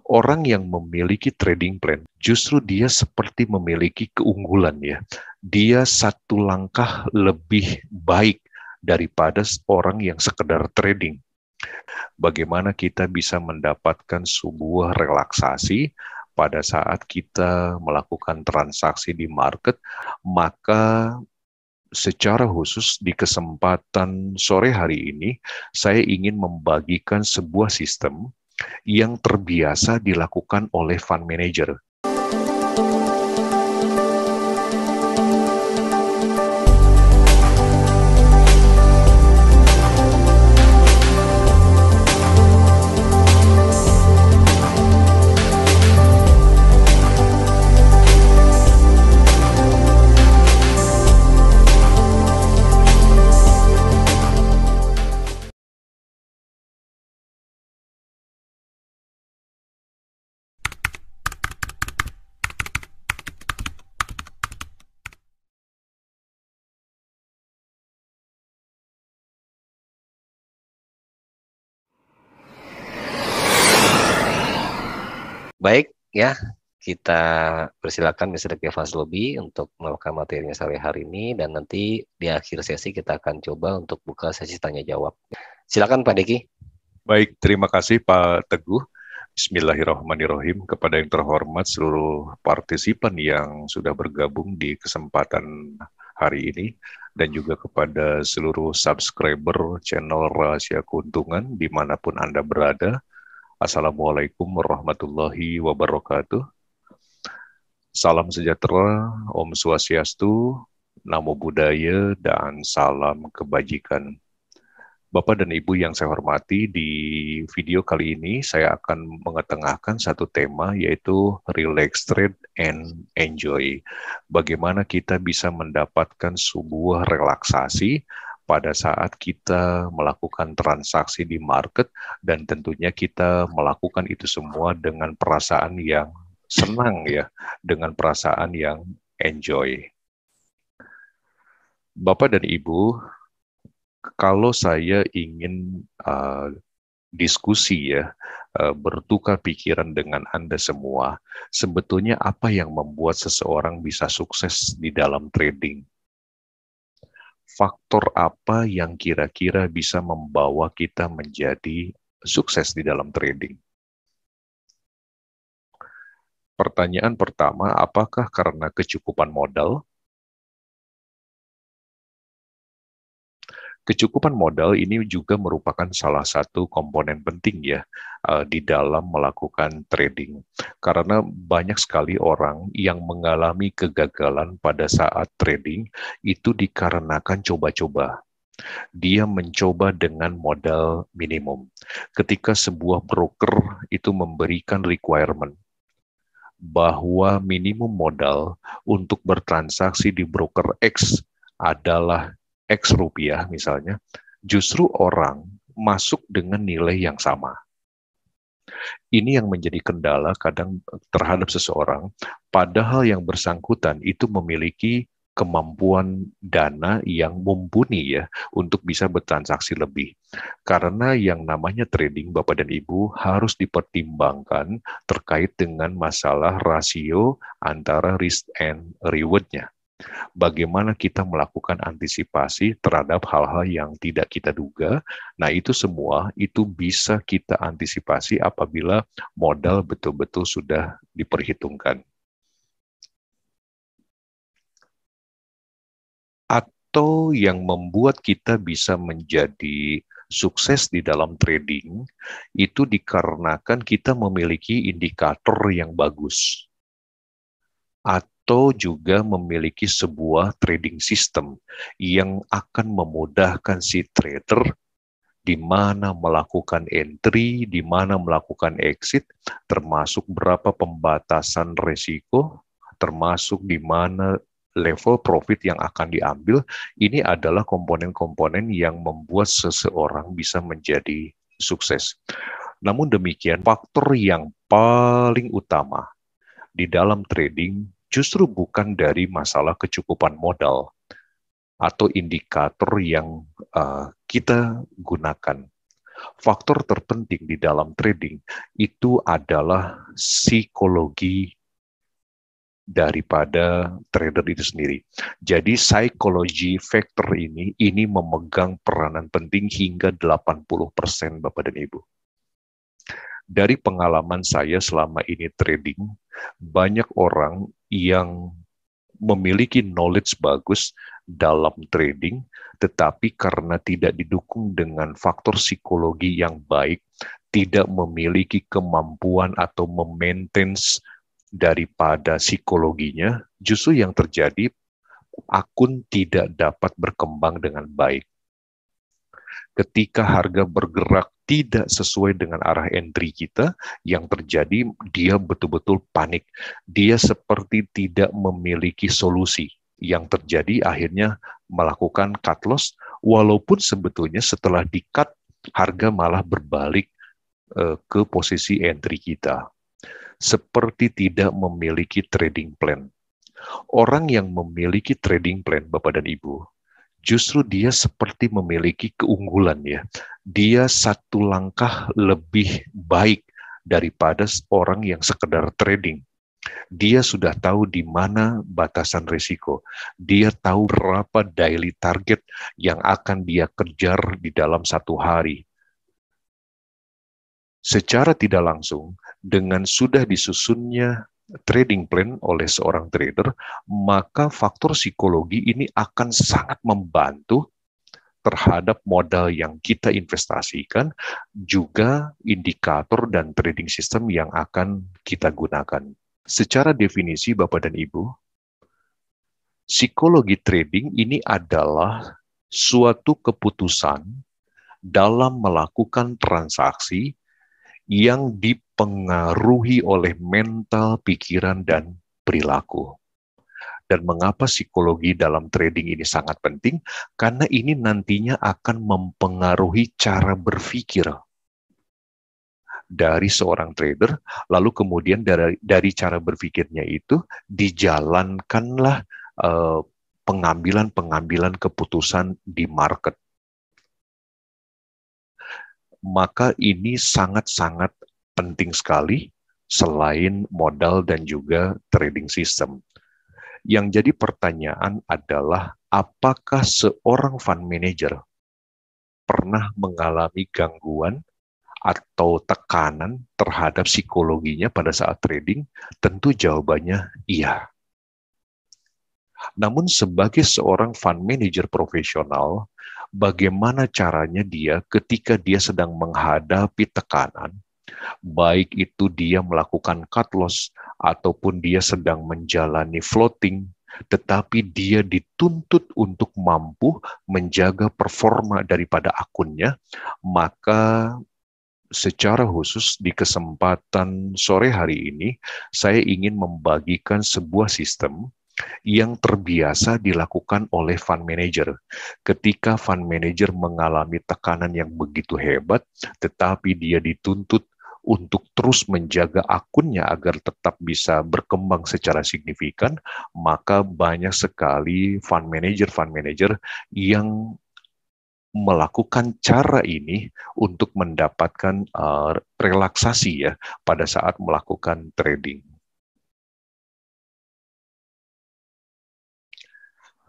Orang yang memiliki trading plan, justru dia seperti memiliki keunggulan ya. Dia satu langkah lebih baik daripada orang yang sekedar trading. Bagaimana kita bisa mendapatkan sebuah relaksasi pada saat kita melakukan transaksi di market, maka secara khusus di kesempatan sore hari ini, saya ingin membagikan sebuah sistem yang terbiasa dilakukan oleh fund manager. Baik, ya, kita persilakan Mr. Kevas Lobby untuk melakukan materinya sore hari ini, dan nanti di akhir sesi kita akan coba untuk buka sesi tanya jawab. Silakan Pak Deki. Baik, terima kasih Pak Teguh. Bismillahirrahmanirrahim. Kepada yang terhormat seluruh partisipan yang sudah bergabung di kesempatan hari ini, dan juga kepada seluruh subscriber channel Rahasia Keuntungan dimanapun Anda berada. Assalamualaikum warahmatullahi wabarakatuh. Salam sejahtera, Om Swastiastu, Namo Buddhaya, dan salam kebajikan. Bapak dan Ibu yang saya hormati, di video kali ini saya akan mengetengahkan satu tema, yaitu relax, trade, and enjoy. Bagaimana kita bisa mendapatkan sebuah relaksasi pada saat kita melakukan transaksi di market, dan tentunya kita melakukan itu semua dengan perasaan yang senang ya, dengan perasaan yang enjoy. Bapak dan Ibu, kalau saya ingin diskusi ya, bertukar pikiran dengan Anda semua, sebetulnya apa yang membuat seseorang bisa sukses di dalam trading? Faktor apa yang kira-kira bisa membawa kita menjadi sukses di dalam trading? Pertanyaan pertama, apakah karena kecukupan modal? Kecukupan modal ini juga merupakan salah satu komponen penting ya di dalam melakukan trading. Karena banyak sekali orang yang mengalami kegagalan pada saat trading itu dikarenakan coba-coba. Dia mencoba dengan modal minimum. Ketika sebuah broker itu memberikan requirement bahwa minimum modal untuk bertransaksi di broker X adalah X rupiah misalnya, justru orang masuk dengan nilai yang sama. Ini yang menjadi kendala kadang terhadap seseorang, padahal yang bersangkutan itu memiliki kemampuan dana yang mumpuni ya untuk bisa bertransaksi lebih. Karena yang namanya trading, Bapak dan Ibu, harus dipertimbangkan terkait dengan masalah rasio antara risk and reward-nya. Bagaimana kita melakukan antisipasi terhadap hal-hal yang tidak kita duga. Nah, itu semua itu bisa kita antisipasi apabila modal betul-betul sudah diperhitungkan. Atau yang membuat kita bisa menjadi sukses di dalam trading itu dikarenakan kita memiliki indikator yang bagus, atau juga memiliki sebuah trading system yang akan memudahkan si trader di mana melakukan entry, di mana melakukan exit, termasuk berapa pembatasan risiko, termasuk di mana level profit yang akan diambil. Ini adalah komponen-komponen yang membuat seseorang bisa menjadi sukses. Namun demikian, faktor yang paling utama di dalam trading justru bukan dari masalah kecukupan modal atau indikator yang kita gunakan. Faktor terpenting di dalam trading itu adalah psikologi daripada trader itu sendiri. Jadi psikologi factor ini memegang peranan penting hingga 80% Bapak dan Ibu. Dari pengalaman saya selama ini trading, banyak orang yang memiliki knowledge bagus dalam trading, tetapi karena tidak didukung dengan faktor psikologi yang baik, tidak memiliki kemampuan atau memaintain daripada psikologinya, justru yang terjadi akun tidak dapat berkembang dengan baik. Ketika harga bergerak tidak sesuai dengan arah entry kita, yang terjadi dia betul-betul panik. Dia seperti tidak memiliki solusi. Yang terjadi akhirnya melakukan cut loss, walaupun sebetulnya setelah di-cut, harga malah berbalik ke posisi entry kita. Seperti tidak memiliki trading plan. Orang yang memiliki trading plan, Bapak dan Ibu, justru dia seperti memiliki keunggulan ya. Dia satu langkah lebih baik daripada orang yang sekedar trading. Dia sudah tahu di mana batasan risiko. Dia tahu berapa daily target yang akan dia kejar di dalam satu hari. Secara tidak langsung, dengan sudah disusunnya trading plan oleh seorang trader, maka faktor psikologi ini akan sangat membantu terhadap modal yang kita investasikan, juga indikator dan trading system yang akan kita gunakan. Secara definisi Bapak dan Ibu, psikologi trading ini adalah suatu keputusan dalam melakukan transaksi yang dipengaruhi oleh mental, pikiran, dan perilaku. Dan mengapa psikologi dalam trading ini sangat penting? Karena ini nantinya akan mempengaruhi cara berpikir dari seorang trader, lalu kemudian dari cara berpikirnya itu dijalankanlah pengambilan keputusan di market. Maka ini sangat-sangat penting sekali selain modal dan juga trading system. Yang jadi pertanyaan adalah apakah seorang fund manager pernah mengalami gangguan atau tekanan terhadap psikologinya pada saat trading? Tentu jawabannya iya. Namun sebagai seorang fund manager profesional, bagaimana caranya dia ketika dia sedang menghadapi tekanan, baik itu dia melakukan cut loss ataupun dia sedang menjalani floating, tetapi dia dituntut untuk mampu menjaga performa daripada akunnya, maka secara khusus di kesempatan sore hari ini, saya ingin membagikan sebuah sistem yang terbiasa dilakukan oleh fund manager. Ketika fund manager mengalami tekanan yang begitu hebat, tetapi dia dituntut untuk terus menjaga akunnya agar tetap bisa berkembang secara signifikan, maka banyak sekali fund manager yang melakukan cara ini untuk mendapatkan relaksasi ya pada saat melakukan trading.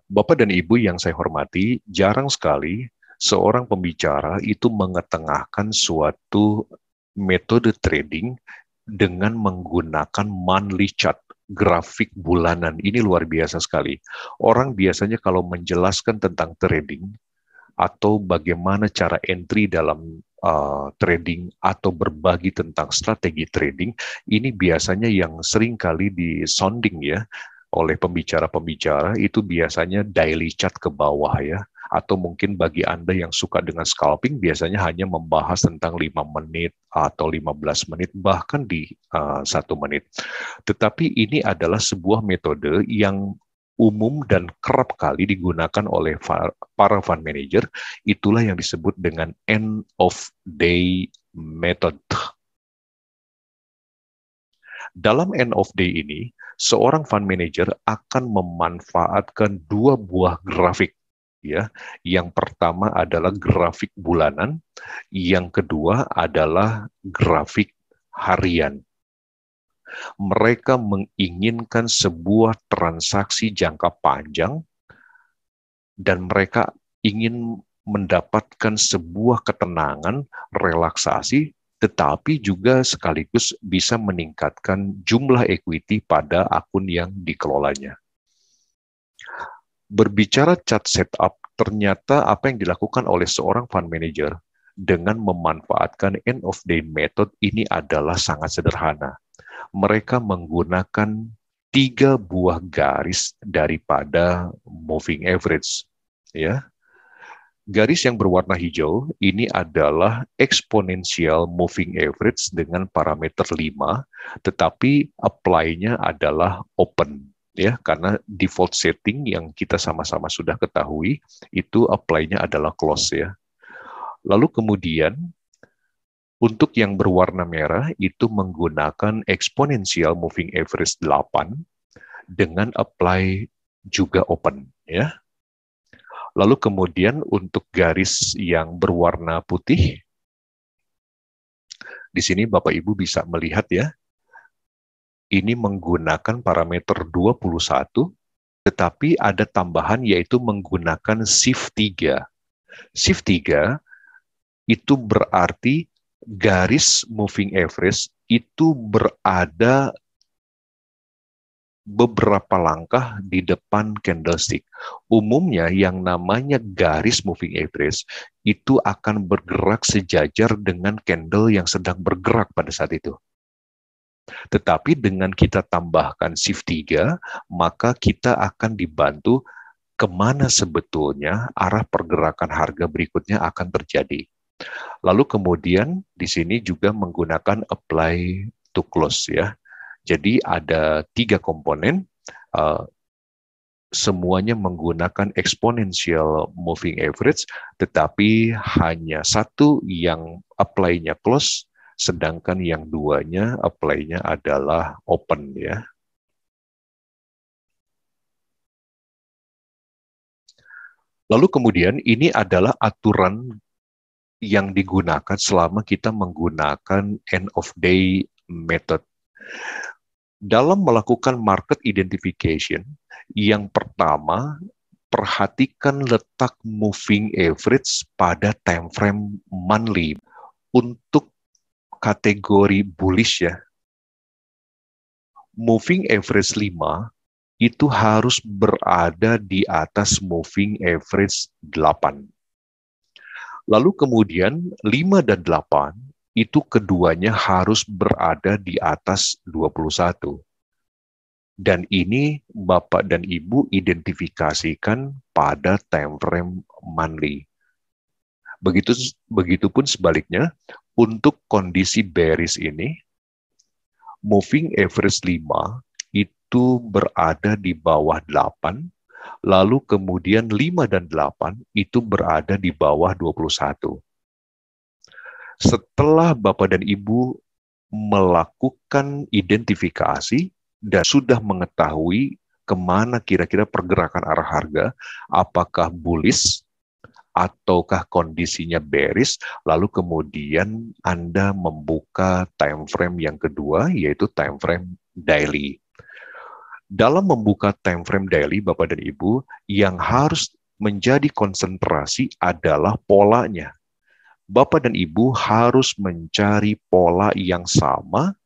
Bapak dan Ibu yang saya hormati, jarang sekali seorang pembicara itu mengetengahkan suatu metode trading dengan menggunakan monthly chart, grafik bulanan. Ini luar biasa sekali. Orang biasanya kalau menjelaskan tentang trading atau bagaimana cara entry dalam trading atau berbagi tentang strategi trading, ini biasanya yang sering kali disonding ya oleh pembicara-pembicara itu biasanya daily chart ke bawah ya, atau mungkin bagi Anda yang suka dengan scalping biasanya hanya membahas tentang 5 menit atau 15 menit bahkan di 1 menit. Tetapi ini adalah sebuah metode yang umum dan kerap kali digunakan oleh para fund manager, itulah yang disebut dengan end of day method. Dalam end of day ini, seorang fund manager akan memanfaatkan dua buah grafik ya. Yang pertama adalah grafik bulanan, yang kedua adalah grafik harian. Mereka menginginkan sebuah transaksi jangka panjang dan mereka ingin mendapatkan sebuah ketenangan, relaksasi, tetapi juga sekaligus bisa meningkatkan jumlah equity pada akun yang dikelolanya. Berbicara chart setup, ternyata apa yang dilakukan oleh seorang fund manager dengan memanfaatkan end of day method ini adalah sangat sederhana. Mereka menggunakan 3 buah garis daripada moving average. Ya. Garis yang berwarna hijau ini adalah exponential moving average dengan parameter 5, tetapi apply-nya adalah open. Ya, karena default setting yang kita sama-sama sudah ketahui, itu apply-nya adalah close. Ya. Lalu kemudian, untuk yang berwarna merah itu menggunakan exponential moving average 8 dengan apply juga open. Ya. Lalu kemudian untuk garis yang berwarna putih, di sini Bapak Ibu bisa melihat ya, ini menggunakan parameter 21, tetapi ada tambahan yaitu menggunakan shift 3. Shift 3 itu berarti garis moving average itu berada beberapa langkah di depan candlestick. Umumnya yang namanya garis moving average itu akan bergerak sejajar dengan candle yang sedang bergerak pada saat itu. Tetapi dengan kita tambahkan shift 3, maka kita akan dibantu kemana sebetulnya arah pergerakan harga berikutnya akan terjadi. Lalu kemudian di sini juga menggunakan apply to close ya. Jadi ada 3 komponen, semuanya menggunakan exponential moving average, tetapi hanya satu yang apply-nya close, sedangkan yang duanya apply-nya adalah open ya. Lalu kemudian ini adalah aturan yang digunakan selama kita menggunakan end of day method. Dalam melakukan market identification, yang pertama, perhatikan letak moving average pada time frame monthly. Untuk kategori bullish ya, moving average 5 itu harus berada di atas moving average 8. Lalu kemudian 5 dan 8 itu keduanya harus berada di atas 21. Dan ini Bapak dan Ibu identifikasikan pada time frame monthly. Begitupun sebaliknya, untuk kondisi bearish ini, moving average 5 itu berada di bawah 8, lalu kemudian 5 dan 8 itu berada di bawah 21. Setelah Bapak dan Ibu melakukan identifikasi dan sudah mengetahui kemana kira-kira pergerakan arah harga, apakah bullish ataukah kondisinya bearish, lalu kemudian Anda membuka time frame yang kedua, yaitu time frame daily. Dalam membuka time frame daily, Bapak dan Ibu, yang harus menjadi konsentrasi adalah polanya. Bapak dan Ibu harus mencari pola yang sama,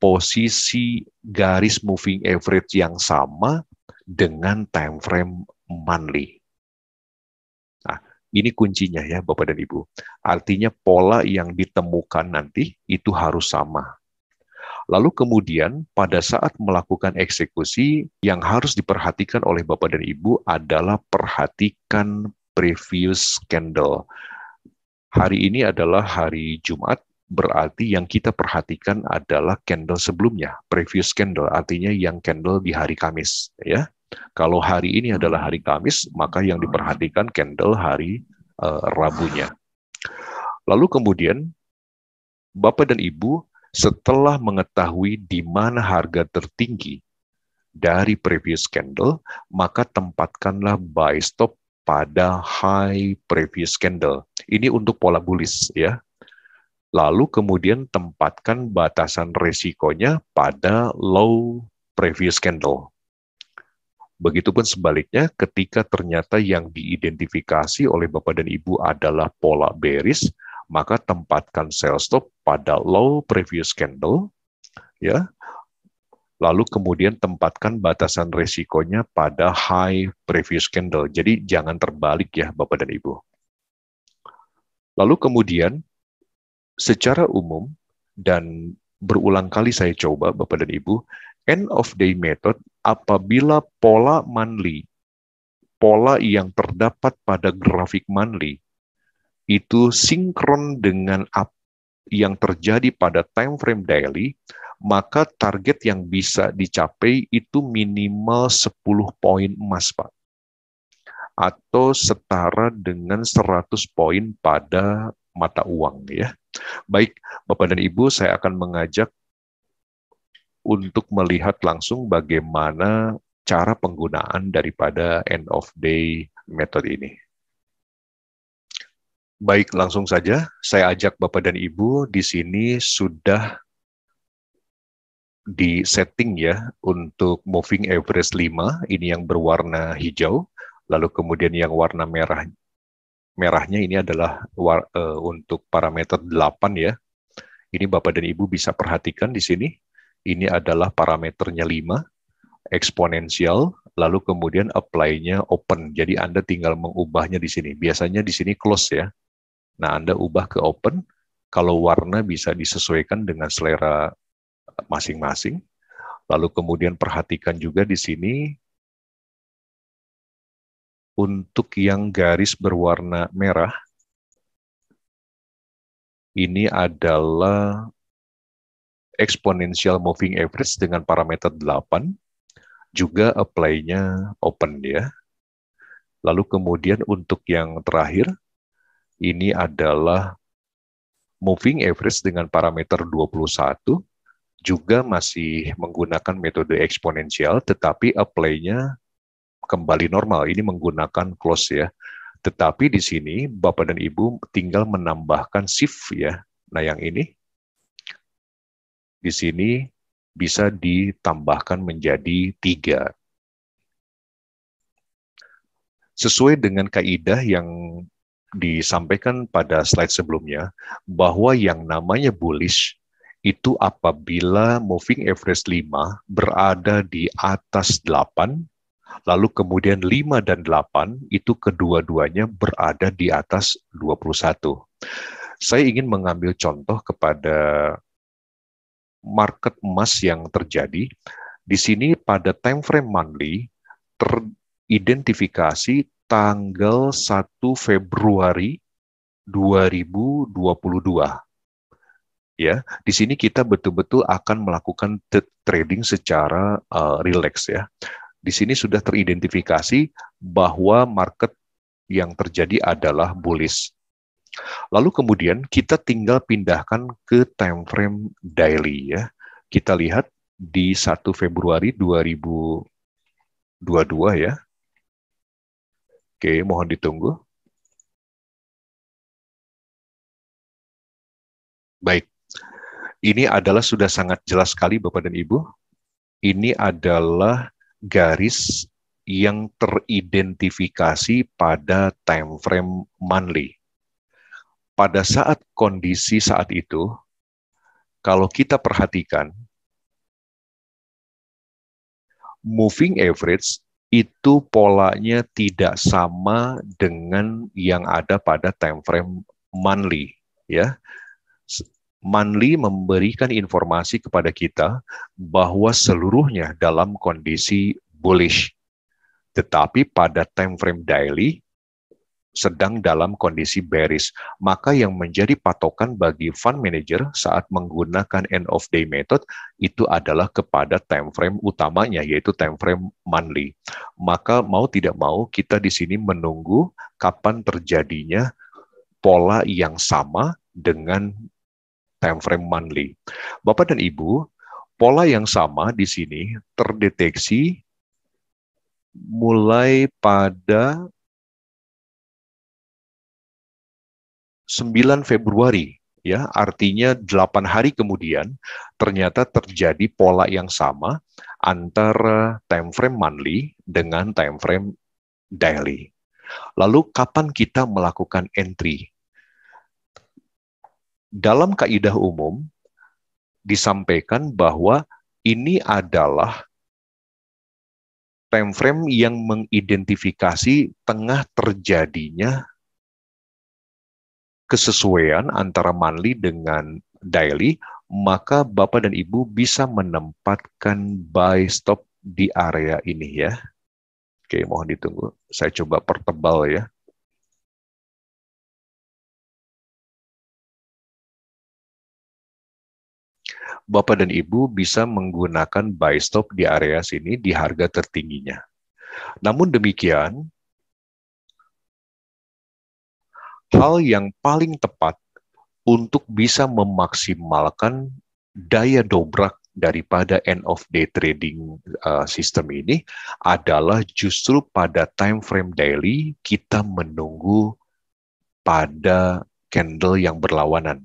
posisi garis moving average yang sama dengan time frame monthly. Nah, ini kuncinya ya Bapak dan Ibu. Artinya pola yang ditemukan nanti itu harus sama. Lalu kemudian pada saat melakukan eksekusi yang harus diperhatikan oleh Bapak dan Ibu adalah perhatikan previous candle. Hari ini adalah hari Jumat, berarti yang kita perhatikan adalah candle sebelumnya, previous candle, artinya yang candle di hari Kamis. Ya. Kalau hari ini adalah hari Kamis, maka yang diperhatikan candle hari Rabunya. Lalu kemudian, Bapak dan Ibu, setelah mengetahui di mana harga tertinggi dari previous candle, maka tempatkanlah buy stop pada high previous candle. Ini untuk pola bullish ya. Lalu kemudian tempatkan batasan resikonya pada low previous candle. Begitupun sebaliknya, ketika ternyata yang diidentifikasi oleh Bapak dan Ibu adalah pola bearish, maka tempatkan sell stop pada low previous candle, ya. Lalu kemudian tempatkan batasan resikonya pada high previous candle. Jadi jangan terbalik ya Bapak dan Ibu. Lalu kemudian secara umum dan berulang kali saya coba Bapak dan Ibu, end of day method apabila pola monthly, pola yang terdapat pada grafik monthly itu sinkron dengan yang terjadi pada time frame daily, maka target yang bisa dicapai itu minimal 10 poin emas, Pak. Atau setara dengan 100 poin pada mata uang ya. Baik, Bapak dan Ibu, saya akan mengajak untuk melihat langsung bagaimana cara penggunaan daripada end of day method ini. Baik, langsung saja saya ajak Bapak dan Ibu di sini sudah di setting ya untuk moving average 5, ini yang berwarna hijau, lalu kemudian yang warna merahnya ini adalah untuk parameter 8 ya. Ini Bapak dan Ibu bisa perhatikan di sini. Ini adalah parameternya 5, eksponensial, lalu kemudian apply-nya open. Jadi Anda tinggal mengubahnya di sini. Biasanya di sini close ya. Nah, Anda ubah ke open. Kalau warna bisa disesuaikan dengan selera masing-masing. Lalu kemudian perhatikan juga di sini untuk yang garis berwarna merah, ini adalah exponential moving average dengan parameter 8, juga apply-nya open ya. Lalu kemudian untuk yang terakhir, ini adalah moving average dengan parameter 21, juga masih menggunakan metode eksponensial, tetapi apply-nya kembali normal. Ini menggunakan close ya. Tetapi di sini Bapak dan Ibu tinggal menambahkan shift ya. Nah yang ini di sini bisa ditambahkan menjadi 3. Sesuai dengan kaidah yang disampaikan pada slide sebelumnya, bahwa yang namanya bullish itu apabila moving average 5 berada di atas 8, lalu kemudian 5 dan 8 itu kedua-duanya berada di atas 21. Saya ingin mengambil contoh kepada market emas yang terjadi. Di sini pada time frame monthly teridentifikasi tanggal 1 Februari 2022. Ya, di sini kita betul-betul akan melakukan trading secara relax ya. Di sini sudah teridentifikasi bahwa market yang terjadi adalah bullish. Lalu kemudian kita tinggal pindahkan ke time frame daily ya. Kita lihat di 1 Februari 2022 ya. Oke, mohon ditunggu. Baik. Ini adalah sudah sangat jelas sekali Bapak dan Ibu. Ini adalah garis yang teridentifikasi pada time frame monthly. Pada saat kondisi saat itu, kalau kita perhatikan, moving average itu polanya tidak sama dengan yang ada pada time frame monthly, ya. Monthly memberikan informasi kepada kita bahwa seluruhnya dalam kondisi bullish. Tetapi pada time frame daily sedang dalam kondisi bearish. Maka yang menjadi patokan bagi fund manager saat menggunakan end of day method itu adalah kepada time frame utamanya, yaitu time frame monthly. Maka mau tidak mau kita di sini menunggu kapan terjadinya pola yang sama dengan time frame monthly. Bapak dan Ibu, pola yang sama di sini terdeteksi mulai pada 9 Februari, ya, artinya 8 hari kemudian ternyata terjadi pola yang sama antara time frame monthly dengan time frame daily. Lalu kapan kita melakukan entry? Dalam kaidah umum disampaikan bahwa ini adalah time frame yang mengidentifikasi tengah terjadinya kesesuaian antara monthly dengan daily, maka Bapak dan Ibu bisa menempatkan buy stop di area ini ya. Oke, mohon ditunggu. Saya coba pertebal ya. Bapak dan Ibu bisa menggunakan buy stop di area sini di harga tertingginya. Namun demikian, hal yang paling tepat untuk bisa memaksimalkan daya dobrak daripada end of day trading sistem ini adalah justru pada time frame daily kita menunggu pada candle yang berlawanan.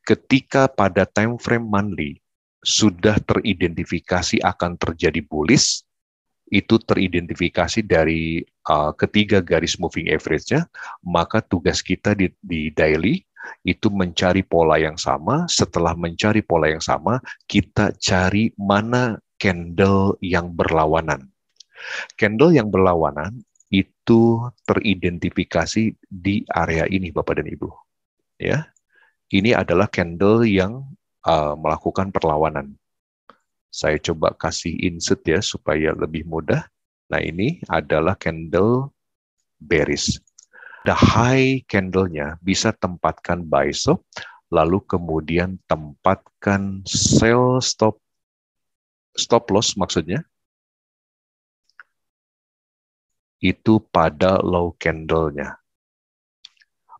Ketika pada time frame monthly sudah teridentifikasi akan terjadi bullish, itu teridentifikasi dari ketiga garis moving average-nya, maka tugas kita di daily itu mencari pola yang sama. Setelah mencari pola yang sama, kita cari mana candle yang berlawanan. Candle yang berlawanan itu teridentifikasi di area ini, Bapak dan Ibu. Ya, ini adalah candle yang melakukan perlawanan. Saya coba kasih insert ya supaya lebih mudah. Nah, ini adalah candle bearish. The high candle-nya bisa tempatkan buy stop, lalu kemudian tempatkan sell stop loss maksudnya, itu pada low candle-nya.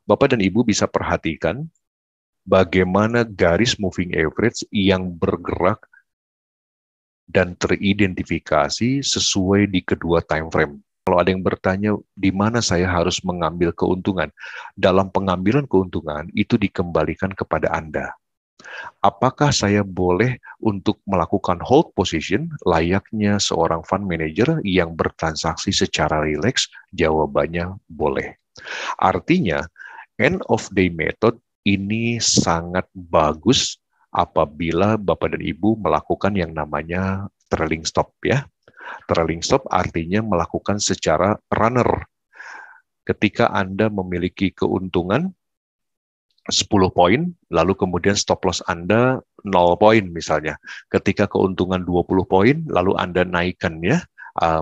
Bapak dan Ibu bisa perhatikan bagaimana garis moving average yang bergerak dan teridentifikasi sesuai di kedua time frame. Kalau ada yang bertanya, di mana saya harus mengambil keuntungan? Dalam pengambilan keuntungan, itu dikembalikan kepada Anda. Apakah saya boleh untuk melakukan hold position layaknya seorang fund manager yang bertransaksi secara rileks? Jawabannya boleh. Artinya, end of day method ini sangat bagus apabila Bapak dan Ibu melakukan yang namanya trailing stop ya. Trailing stop artinya melakukan secara runner. Ketika Anda memiliki keuntungan 10 poin, lalu kemudian stop loss Anda 0 poin misalnya. Ketika keuntungan 20 poin, lalu Anda naikkan ya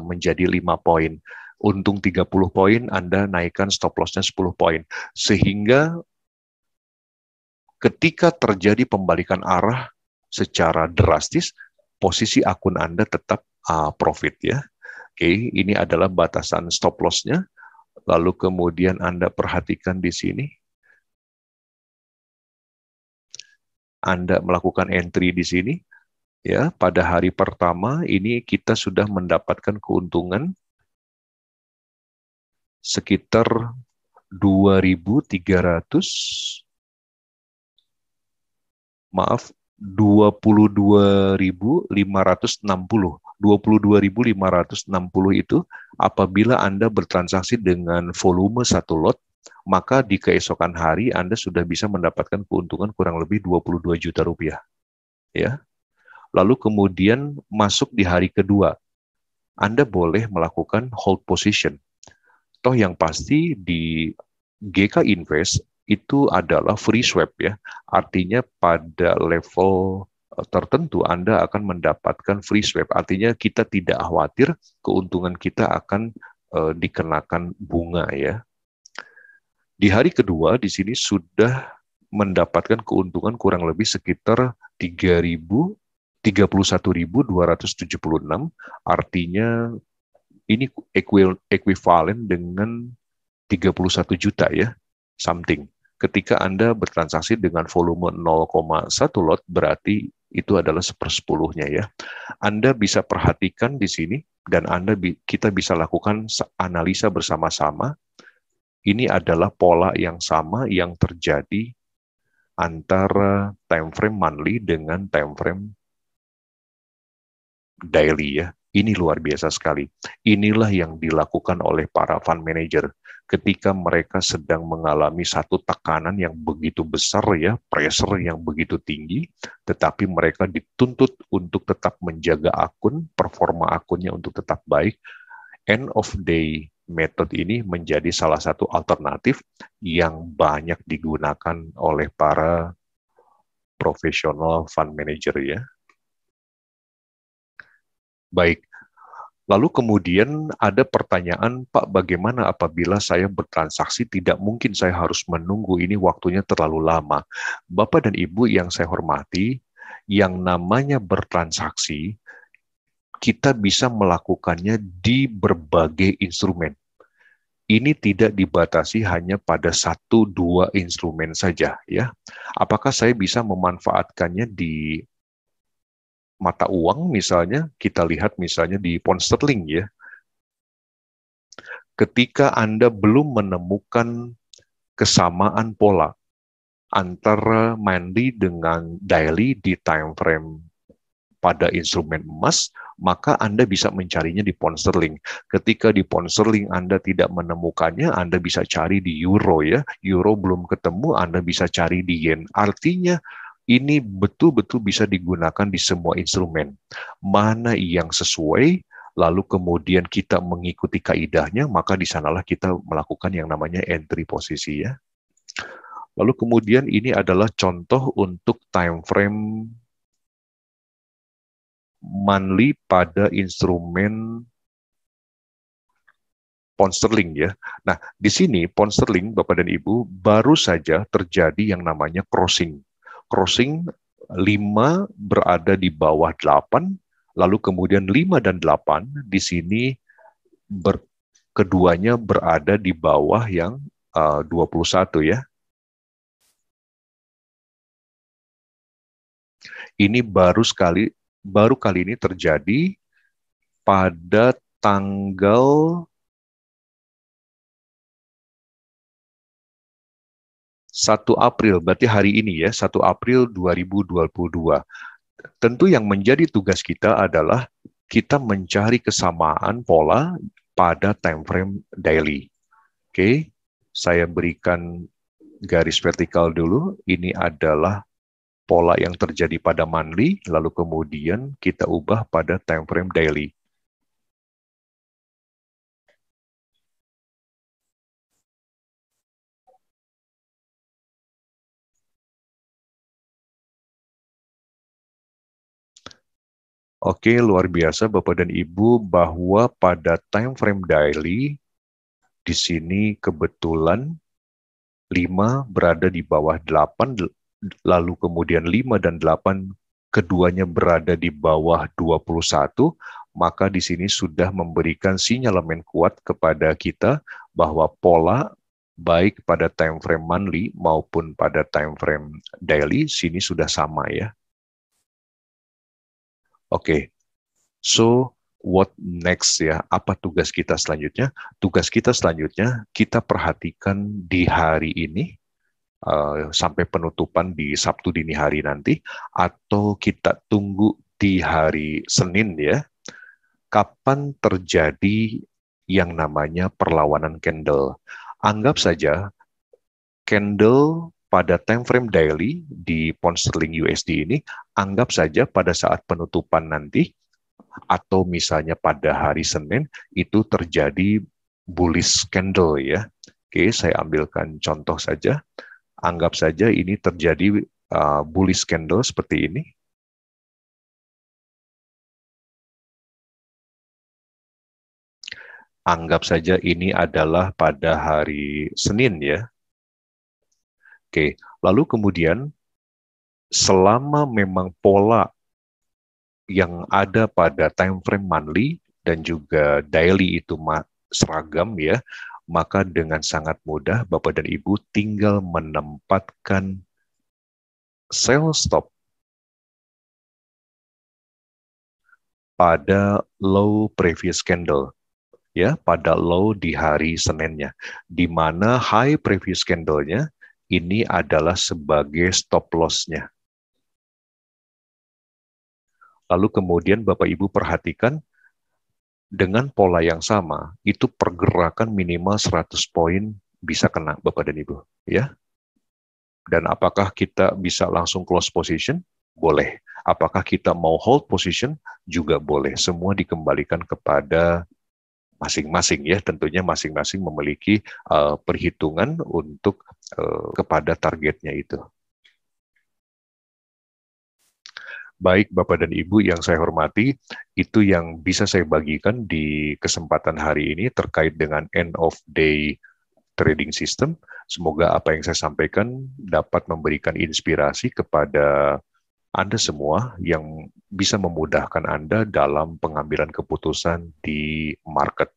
menjadi 5 poin. Untung 30 poin, Anda naikkan stop loss-nya 10 poin. Sehingga ketika terjadi pembalikan arah secara drastis, posisi akun Anda tetap profit ya. Oke, ini adalah batasan stop loss-nya. Lalu kemudian Anda perhatikan di sini. Anda melakukan entry di sini. Ya, pada hari pertama ini kita sudah mendapatkan keuntungan sekitar 22.560. 22.560 itu apabila Anda bertransaksi dengan volume 1 lot, maka di keesokan hari Anda sudah bisa mendapatkan keuntungan kurang lebih 22 juta rupiah. Ya. Lalu kemudian masuk di hari kedua, Anda boleh melakukan hold position. Toh yang pasti di GK Invest itu adalah free swap ya. Artinya pada level tertentu Anda akan mendapatkan free swap. Artinya kita tidak khawatir keuntungan kita akan dikenakan bunga ya. Di hari kedua di sini sudah mendapatkan keuntungan kurang lebih sekitar 31.276, artinya ini ekuivalen dengan 31 juta ya, something. Ketika Anda bertransaksi dengan volume 0,1 lot, berarti itu adalah 1/10-nya ya. Anda bisa perhatikan di sini, dan kita bisa lakukan analisa bersama-sama. Ini adalah pola yang sama yang terjadi antara time frame monthly dengan time frame daily ya. Ini luar biasa sekali. Inilah yang dilakukan oleh para fund manager ketika mereka sedang mengalami satu tekanan yang begitu besar ya, pressure yang begitu tinggi, tetapi mereka dituntut untuk tetap menjaga akun, performa akunnya untuk tetap baik. End of day method ini menjadi salah satu alternatif yang banyak digunakan oleh para profesional fund manager ya. Baik, lalu kemudian ada pertanyaan, Pak, bagaimana apabila saya bertransaksi tidak mungkin saya harus menunggu, ini waktunya terlalu lama. Bapak dan Ibu yang saya hormati, yang namanya bertransaksi, kita bisa melakukannya di berbagai instrumen. Ini tidak dibatasi hanya pada 1-2 instrumen saja, ya. Apakah saya bisa memanfaatkannya di mata uang misalnya? Kita lihat misalnya di pound sterling ya. Ketika Anda belum menemukan kesamaan pola antara monthly dengan daily di time frame pada instrumen emas, maka Anda bisa mencarinya di pound sterling. Ketika di pound sterling Anda tidak menemukannya, Anda bisa cari di euro ya. Euro belum ketemu, Anda bisa cari di yen. Artinya ini betul-betul bisa digunakan di semua instrumen. Mana yang sesuai, lalu kemudian kita mengikuti kaidahnya, maka di sanalah kita melakukan yang namanya entry posisi ya. Lalu kemudian ini adalah contoh untuk time frame monthly pada instrumen pound sterling ya. Nah, di sini pound sterling Bapak dan Ibu baru saja terjadi yang namanya crossing. Crossing 5 berada di bawah 8, lalu kemudian 5 dan 8 di sini keduanya berada di bawah yang 21 ya. Ini baru kali ini terjadi pada tanggal 1 April, berarti hari ini ya, 1 April 2022. Tentu yang menjadi tugas kita adalah kita mencari kesamaan pola pada time frame daily. Oke, saya berikan garis vertikal dulu. Ini adalah pola yang terjadi pada monthly, lalu kemudian kita ubah pada time frame daily. Oke, luar biasa Bapak dan Ibu bahwa pada time frame daily di sini kebetulan 5 berada di bawah 8, lalu kemudian 5 dan 8 keduanya berada di bawah 21, maka di sini sudah memberikan sinyalemen kuat kepada kita bahwa pola baik pada time frame monthly maupun pada time frame daily sini sudah sama ya. Oke, so what next ya? Apa tugas kita selanjutnya? Tugas kita selanjutnya kita perhatikan di hari ini sampai penutupan di Sabtu dini hari nanti, atau kita tunggu di hari Senin ya. Kapan terjadi yang namanya perlawanan candle? Anggap saja candle pada time frame daily di pound sterling USD ini, anggap saja pada saat penutupan nanti, atau misalnya pada hari Senin, itu terjadi bullish candle ya. Oke, saya ambilkan contoh saja. Anggap saja ini terjadi bullish candle seperti ini. Anggap saja ini adalah pada hari Senin ya. Oke, lalu kemudian selama memang pola yang ada pada time frame monthly dan juga daily itu seragam ya, maka dengan sangat mudah Bapak dan Ibu tinggal menempatkan sell stop pada low previous candle. ya pada low di hari Seninnya, di mana high previous candle-nya ini adalah sebagai stop loss-nya. Lalu kemudian Bapak Ibu perhatikan dengan pola yang sama, itu pergerakan minimal 100 poin bisa kena Bapak dan Ibu, ya. Dan apakah kita bisa langsung close position? Boleh. Apakah kita mau hold position? Juga boleh. Semua dikembalikan kepada masing-masing, ya. Tentunya masing-masing memiliki perhitungan untuk kepada targetnya itu. Baik Bapak dan Ibu yang saya hormati, itu yang bisa saya bagikan di kesempatan hari ini terkait dengan end of day trading system. Semoga apa yang saya sampaikan dapat memberikan inspirasi kepada Anda semua yang bisa memudahkan Anda dalam pengambilan keputusan di market.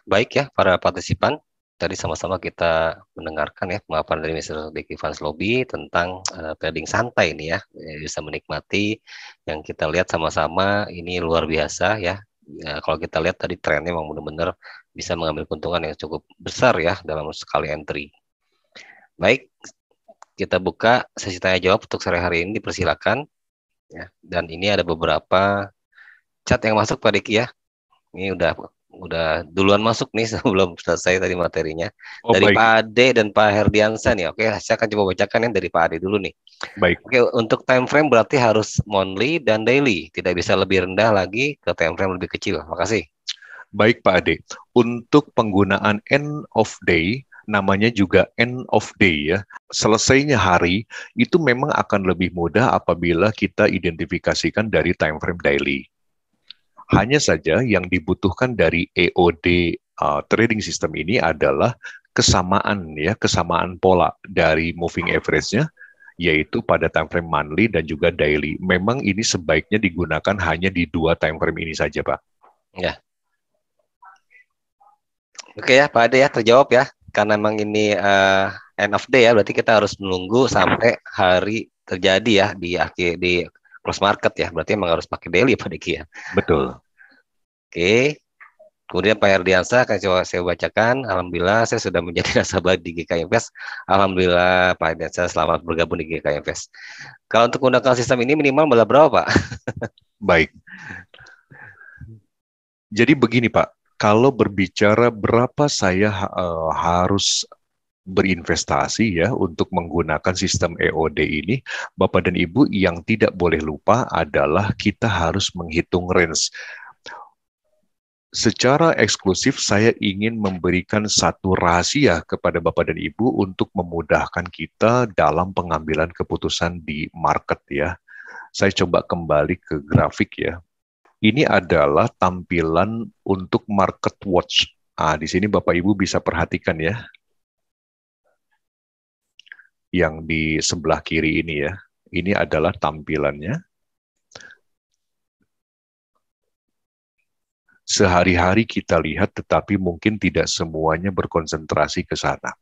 Baik ya, para partisipan. Tadi sama-sama kita mendengarkan ya pemaparan dari Mr. Diki Vanslobi tentang trading santai ini ya. Bisa menikmati yang kita lihat sama-sama ini luar biasa ya. Kalau kita lihat tadi trennya memang benar-benar bisa mengambil keuntungan yang cukup besar ya dalam sekali entry. Baik, kita buka sesi tanya jawab untuk sore hari ini, dipersilakan ya. Dan ini ada beberapa chat yang masuk Pak Diki ya. Ini udah duluan masuk nih sebelum selesai tadi materinya. Oh, Dari baik. Pak Ade dan Pak Herdiansa nih. Oke, saya akan coba bacakan yang dari Pak Ade dulu nih. Baik. Oke, untuk time frame berarti harus monthly dan daily. Tidak bisa lebih rendah lagi ke time frame lebih kecil. Makasih. Baik Pak Ade. Untuk penggunaan end of day, namanya juga end of day ya. Selesainya hari itu memang akan lebih mudah apabila kita identifikasikan dari time frame daily. Hanya saja yang dibutuhkan dari EOD trading system ini adalah kesamaan ya, kesamaan pola dari moving average-nya, yaitu pada time frame monthly dan juga daily. Memang ini sebaiknya digunakan hanya di dua time frame ini saja, Pak. Ya. Oke ya, Pak Ade ya, terjawab ya. Karena memang ini end of day ya, berarti kita harus menunggu sampai hari terjadi ya di close market ya. Berarti memang harus pakai daily Pak Diki ya. Betul. Oke. Kemudian Pak Herdiansa akan coba saya bacakan. Alhamdulillah saya sudah menjadi nasabah di GK Invest. Alhamdulillah Pak Herdiansa selamat bergabung di GK Invest. Kalau untuk menggunakan sistem ini minimal modal berapa Pak? Baik. Jadi begini Pak, kalau berbicara berapa saya harus berinvestasi ya untuk menggunakan sistem EOD ini, Bapak dan Ibu yang tidak boleh lupa adalah kita harus menghitung range. Secara eksklusif saya ingin memberikan satu rahasia kepada Bapak dan Ibu untuk memudahkan kita dalam pengambilan keputusan di market ya. Saya coba kembali ke grafik ya. Ini adalah tampilan untuk market watch. Di sini Bapak Ibu bisa perhatikan ya. Yang di sebelah kiri ini ya. Ini adalah tampilannya. Sehari-hari kita lihat, tetapi mungkin tidak semuanya berkonsentrasi ke sana.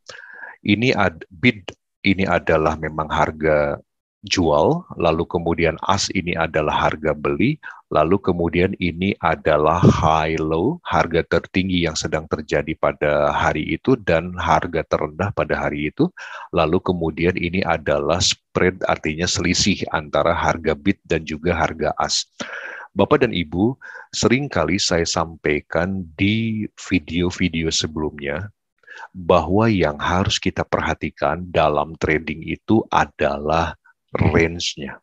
Bid ini adalah memang harga jual, lalu kemudian as ini adalah harga beli, lalu kemudian ini adalah high low, harga tertinggi yang sedang terjadi pada hari itu dan harga terendah pada hari itu, lalu kemudian ini adalah spread, artinya selisih antara harga bid dan juga harga as. Bapak dan Ibu, seringkali saya sampaikan di video-video sebelumnya bahwa yang harus kita perhatikan dalam trading itu adalah range-nya.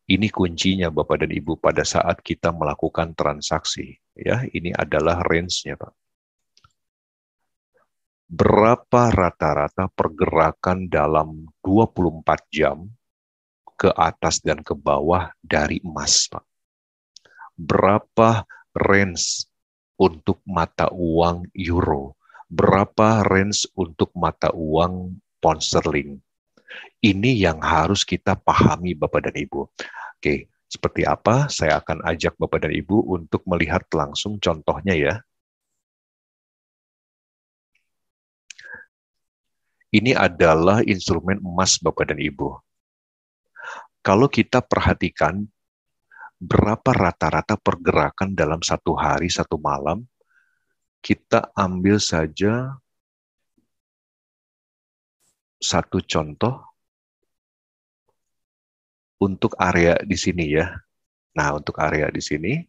Ini kuncinya Bapak dan Ibu pada saat kita melakukan transaksi. Ya, ini adalah range-nya, Pak. Berapa rata-rata pergerakan dalam 24 jam ke atas dan ke bawah dari emas, Pak? Berapa range untuk mata uang euro? Berapa range untuk mata uang pound sterling? Ini yang harus kita pahami Bapak dan Ibu. Oke, seperti apa? Saya akan ajak Bapak dan Ibu untuk melihat langsung contohnya ya. Ini adalah instrumen emas Bapak dan Ibu. Kalau kita perhatikan berapa rata-rata pergerakan dalam satu hari, satu malam. Kita ambil saja satu contoh untuk area di sini ya. Nah, untuk area di sini,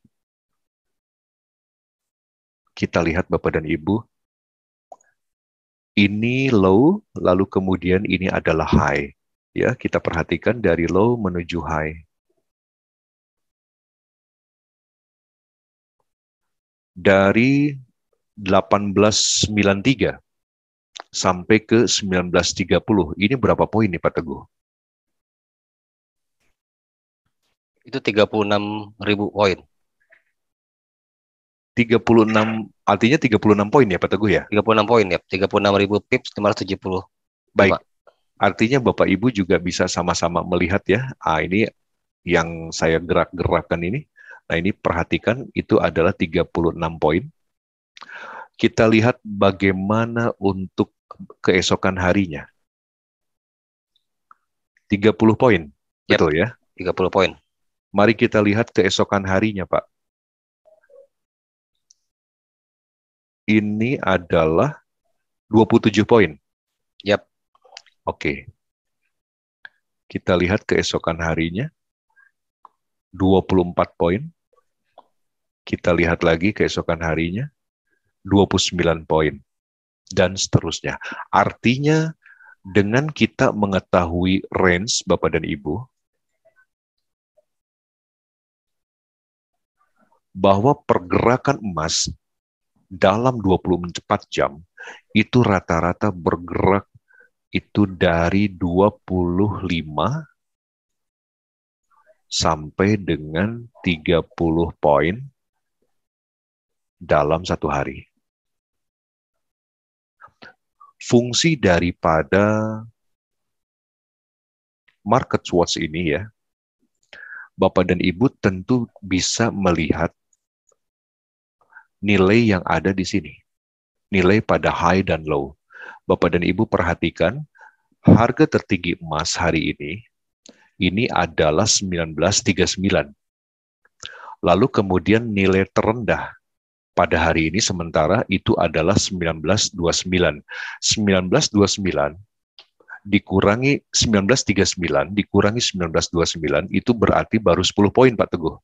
kita lihat Bapak dan Ibu, ini low, lalu kemudian ini adalah high. Ya, kita perhatikan dari low menuju high. Dari 1893 sampai ke 1930, ini berapa poin nih Pak Teguh? Itu 36.000 poin. 36, artinya 36 poin ya Pak Teguh ya? 36 poin ya, 36.000 pips 570. Baik, artinya Bapak Ibu juga bisa sama-sama melihat ya, ini yang saya gerak-gerakkan ini. Nah ini perhatikan, itu adalah 36 poin. Kita lihat bagaimana untuk keesokan harinya. 30 poin, betul ya? 30 poin. Mari kita lihat keesokan harinya, Pak. Ini adalah 27 poin. Yap. Oke. Kita lihat keesokan harinya. 24 poin. Kita lihat lagi keesokan harinya. 29 poin. Dan seterusnya. Artinya, dengan kita mengetahui range, Bapak dan Ibu, bahwa pergerakan emas dalam 24 jam itu rata-rata bergerak itu dari 25 sampai dengan 30 poin dalam satu hari. Fungsi daripada market watch ini ya, Bapak dan Ibu tentu bisa melihat nilai yang ada di sini. Nilai pada high dan low. Bapak dan Ibu perhatikan, harga tertinggi emas hari ini adalah 1939. Lalu kemudian nilai terendah pada hari ini sementara itu adalah 1929. 1929 dikurangi 1939 dikurangi 1929 itu berarti baru 10 poin Pak Teguh.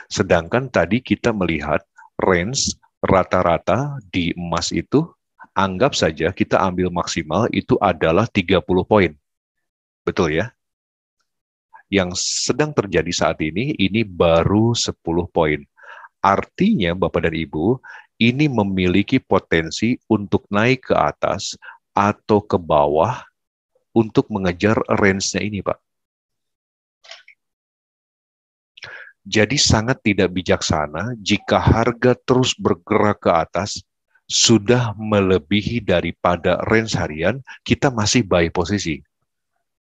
Sedangkan tadi kita melihat range rata-rata di emas itu, anggap saja kita ambil maksimal itu adalah 30 poin. Betul ya? Yang sedang terjadi saat ini baru 10 poin. Artinya Bapak dan Ibu, ini memiliki potensi untuk naik ke atas atau ke bawah untuk mengejar range-nya ini, Pak. Jadi sangat tidak bijaksana jika harga terus bergerak ke atas, sudah melebihi daripada range harian, kita masih buy posisi.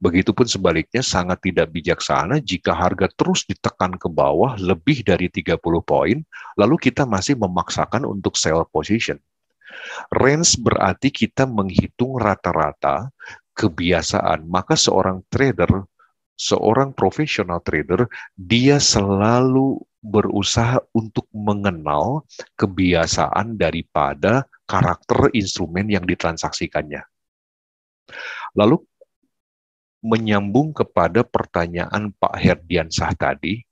Begitupun sebaliknya sangat tidak bijaksana jika harga terus ditekan ke bawah lebih dari 30 poin, lalu kita masih memaksakan untuk sell position. Range berarti kita menghitung rata-rata kebiasaan, maka seorang trader, seorang profesional trader, dia selalu berusaha untuk mengenal kebiasaan daripada karakter instrumen yang ditransaksikannya. Lalu menyambung kepada pertanyaan Pak Herdiansah tadi,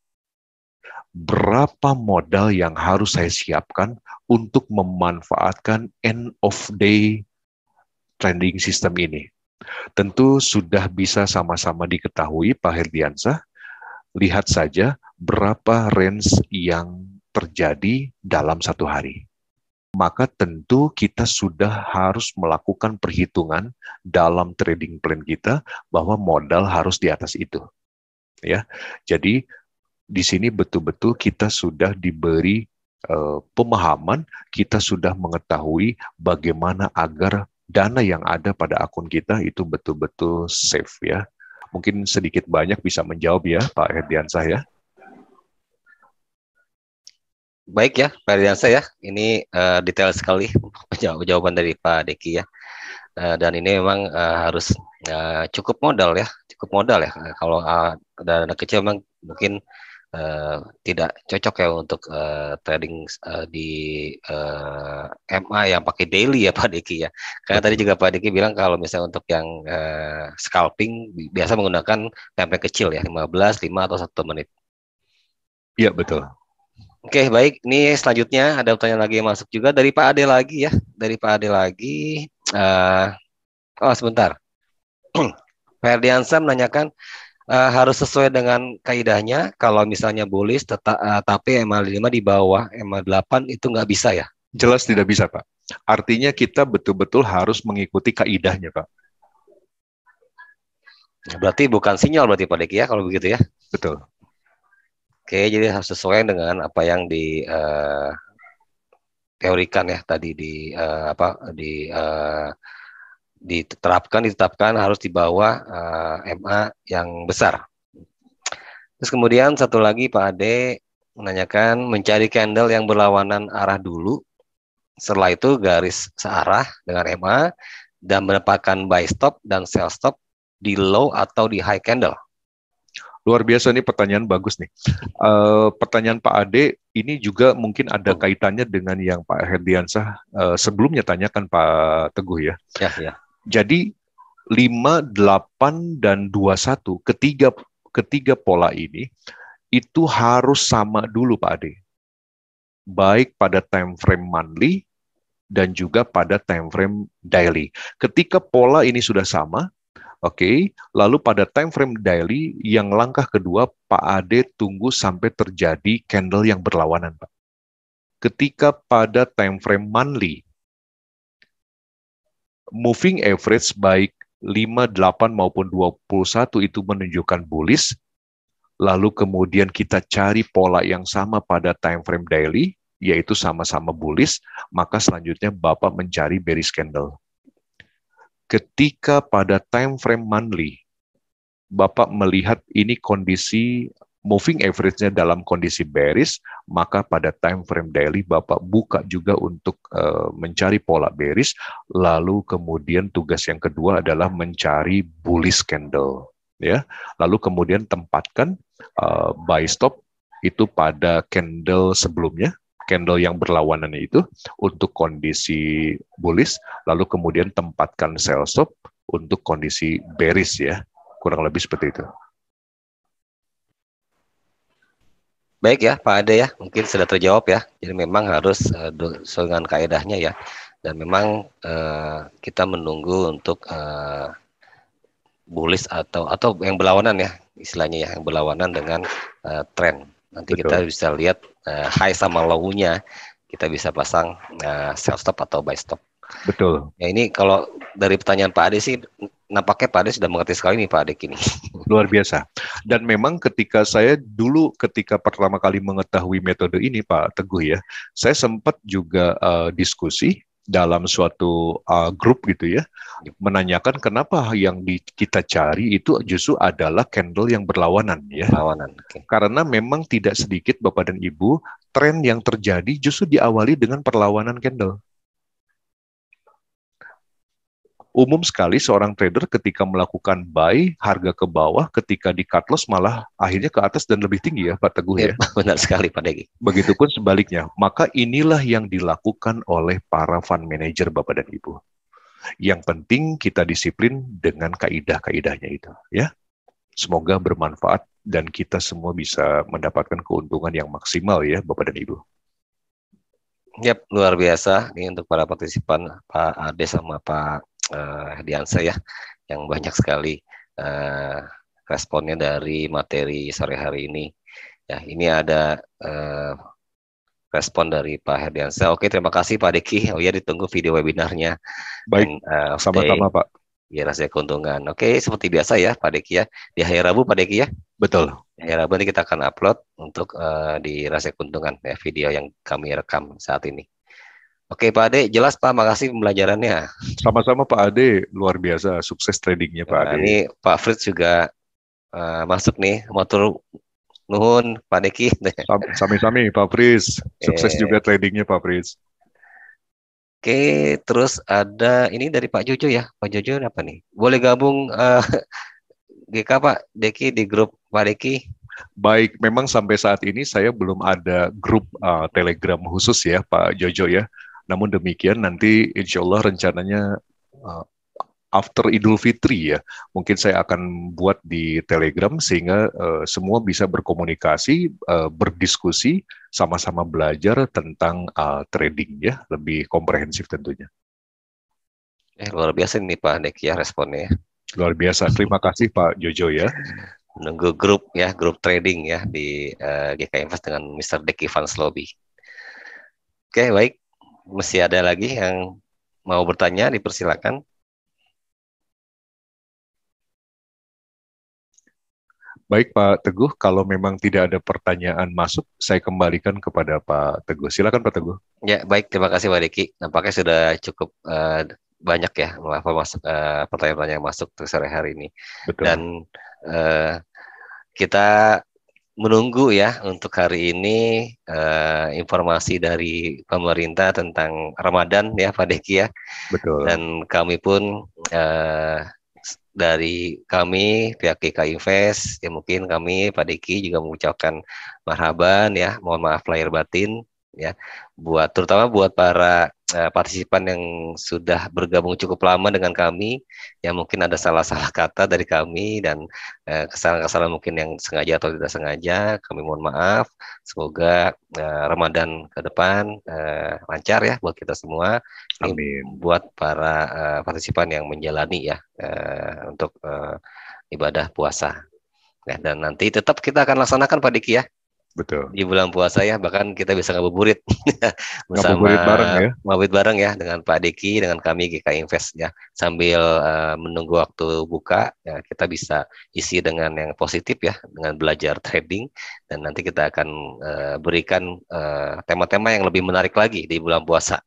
berapa modal yang harus saya siapkan untuk memanfaatkan end of day trading system ini? Tentu sudah bisa sama-sama diketahui Pak Herdiansah, lihat saja berapa range yang terjadi dalam satu hari. Maka tentu kita sudah harus melakukan perhitungan dalam trading plan kita bahwa modal harus di atas itu. Ya. Jadi di sini betul-betul kita sudah diberi pemahaman, kita sudah mengetahui bagaimana agar dana yang ada pada akun kita itu betul-betul safe ya. Mungkin sedikit banyak bisa menjawab ya Pak Herdiansah ya. Baik ya, Pak Herdiansah ya. Ini detail sekali jawaban dari Pak Deki ya. Dan ini memang harus cukup modal ya. Kalau dana kecil memang mungkin tidak cocok ya untuk trading di MA yang pakai daily ya Pak Diki ya. Karena tadi Betul. juga Pak Diki bilang kalau misalnya untuk yang scalping biasa menggunakan time frame kecil ya 15, 5 atau 1 menit. Iya, betul. Oke, baik. Ini selanjutnya ada pertanyaan lagi yang masuk juga dari Pak Ade lagi ya. Dari Pak Ade lagi. eh oh, sebentar. Ferdiansa menanyakan harus sesuai dengan kaidahnya. Kalau misalnya bullish tapi MA5 di bawah MA8 itu nggak bisa ya? Jelas tidak bisa, Pak. Artinya kita betul-betul harus mengikuti kaidahnya, Pak. Berarti bukan sinyal berarti Pak Deki ya kalau begitu ya. Betul. Oke, jadi harus sesuai dengan apa yang di teorikan ya tadi di ditetapkan harus di bawah MA yang besar. Terus kemudian satu lagi Pak Ade menanyakan mencari candle yang berlawanan arah dulu, setelah itu garis searah dengan MA dan mendapatkan buy stop dan sell stop di low atau di high candle. Luar biasa nih, pertanyaan bagus nih. Pertanyaan Pak Ade ini juga mungkin ada kaitannya dengan yang Pak Herdiansah sebelumnya tanyakan Pak Teguh ya. Ya, ya. Jadi 5, 8, dan 21, ketiga pola ini itu harus sama dulu Pak Ade. Baik pada time frame monthly dan juga pada time frame daily. Ketika pola ini sudah sama, oke, lalu pada time frame daily yang langkah kedua Pak Ade tunggu sampai terjadi candle yang berlawanan, Pak. Ketika pada time frame monthly moving average baik 5, 8 maupun 21 itu menunjukkan bullish, lalu kemudian kita cari pola yang sama pada time frame daily, yaitu sama-sama bullish, maka selanjutnya Bapak mencari bearish candle. Ketika pada time frame monthly, Bapak melihat ini kondisi moving average-nya dalam kondisi bearish, maka pada time frame daily Bapak buka juga untuk mencari pola bearish, lalu kemudian tugas yang kedua adalah mencari bullish candle. Ya, lalu kemudian tempatkan buy stop itu pada candle sebelumnya, candle yang berlawanan itu untuk kondisi bullish, lalu kemudian tempatkan sell stop untuk kondisi bearish ya, kurang lebih seperti itu. Baik ya Pak Ade ya, mungkin sudah terjawab ya. Jadi memang harus dengan kaedahnya ya, dan memang kita menunggu untuk bullish atau yang berlawanan ya istilahnya ya, yang berlawanan dengan tren. Nanti Betul. kita bisa lihat high sama low-nya, kita bisa pasang sell stop atau buy stop. Betul. Ya ini kalau dari pertanyaan Pak Ade sih nampaknya Pak Ade sudah mengerti sekali nih Pak Ade kini. Luar biasa. Dan memang ketika pertama kali mengetahui metode ini Pak Teguh ya, saya sempat juga diskusi dalam suatu grup gitu ya, menanyakan kenapa yang kita cari itu justru adalah candle yang berlawanan ya. Berlawanan. Okay. Karena memang tidak sedikit Bapak dan Ibu, tren yang terjadi justru diawali dengan perlawanan candle. Umum sekali seorang trader ketika melakukan buy, harga ke bawah, ketika di cut loss malah akhirnya ke atas dan lebih tinggi ya Pak Teguh ya. Benar sekali Pak Deki. Begitupun sebaliknya. Maka inilah yang dilakukan oleh para fund manager Bapak dan Ibu. Yang penting kita disiplin dengan kaidah-kaidahnya itu ya. Semoga bermanfaat dan kita semua bisa mendapatkan keuntungan yang maksimal ya Bapak dan Ibu. Yap, luar biasa ini untuk para partisipan Pak Ade sama Pak Herdiansa ya, yang banyak sekali responnya dari materi sore hari ini. Ya, ini ada respon dari Pak Herdiansa. Oke, terima kasih Pak Deki. Oh ya, ditunggu video webinarnya. Baik, sama-sama Pak. Ya, rahasia keuntungan. Oke, seperti biasa ya Pak Deki ya. Di hari Rabu Pak Deki ya. Betul. Di hari Rabu nanti kita akan upload untuk di rahasia keuntungan ya, video yang kami rekam saat ini. Oke Pak Ade, jelas Pak, makasih pembelajarannya. Sama-sama Pak Ade, luar biasa, sukses tradingnya Pak Ade. Ini Pak Fritz juga masuk nih, matur nuhun Pak Deki. Sami-sami Pak Fritz, sukses juga tradingnya Pak Fritz. Oke, terus ada ini dari Pak Jojo ya, Pak Jojo apa nih? Boleh gabung GK Pak Deki di grup Pak Deki? Baik, memang sampai saat ini saya belum ada grup Telegram khusus ya, Pak Jojo ya. Namun demikian nanti insya Allah rencananya uh, after Idul Fitri ya, mungkin saya akan buat di Telegram sehingga semua bisa berkomunikasi, berdiskusi, sama-sama belajar tentang trading ya, lebih komprehensif tentunya. Luar biasa nih Pak Deki ya responnya. Luar biasa. Terima kasih Pak Jojo ya. Menunggu grup ya, grup trading ya di GK Invest dengan Mr. Deki Fans Lobby. Oke, baik. Masih ada lagi yang mau bertanya, dipersilakan. Baik Pak Teguh, kalau memang tidak ada pertanyaan masuk, saya kembalikan kepada Pak Teguh. Silakan Pak Teguh. Ya, baik. Terima kasih Pak Deki. Nampaknya sudah cukup banyak ya pertanyaan-pertanyaan yang masuk untuk sore hari ini. Betul. Dan kita menunggu ya untuk hari ini informasi dari pemerintah tentang Ramadan ya Pak Deki ya. Betul. Dan kami pun dari kami pihak GK Invest ya mungkin kami Pak Deki juga mengucapkan marhaban ya, mohon maaf lahir batin ya terutama buat para partisipan yang sudah bergabung cukup lama dengan kami, yang mungkin ada salah-salah kata dari kami dan kesalahan-kesalahan mungkin yang sengaja atau tidak sengaja, kami mohon maaf. Semoga Ramadan ke depan lancar ya buat kita semua. Ini Amin. buat para partisipan yang menjalani ya untuk ibadah puasa. Ya, dan nanti tetap kita akan laksanakan Pak Diki ya. Betul. Di bulan puasa ya, bahkan kita bisa ngabuburit bersama ngabuburit bareng ya. Ngabuburit bareng ya dengan Pak Deki, dengan kami GK Invest ya. Sambil menunggu waktu buka, ya, kita bisa isi dengan yang positif ya, dengan belajar trading, dan nanti kita akan berikan tema-tema yang lebih menarik lagi di bulan puasa.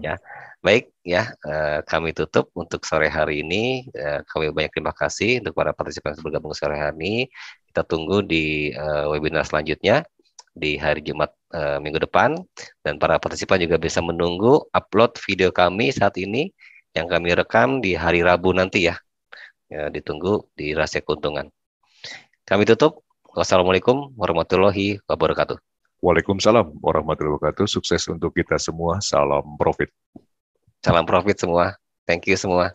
Ya. Baik ya, kami tutup untuk sore hari ini. Kami banyak terima kasih untuk para partisipan yang bergabung sore hari ini. Kita tunggu di webinar selanjutnya di hari Jumat minggu depan, dan para partisipan juga bisa menunggu upload video kami saat ini yang kami rekam di hari Rabu nanti ya. Ditunggu di Rahasia Keuntungan. Kami tutup. Wassalamualaikum warahmatullahi wabarakatuh. Waalaikumsalam warahmatullahi wabarakatuh. Sukses untuk kita semua. Salam profit. Salam profit semua. Thank you semua.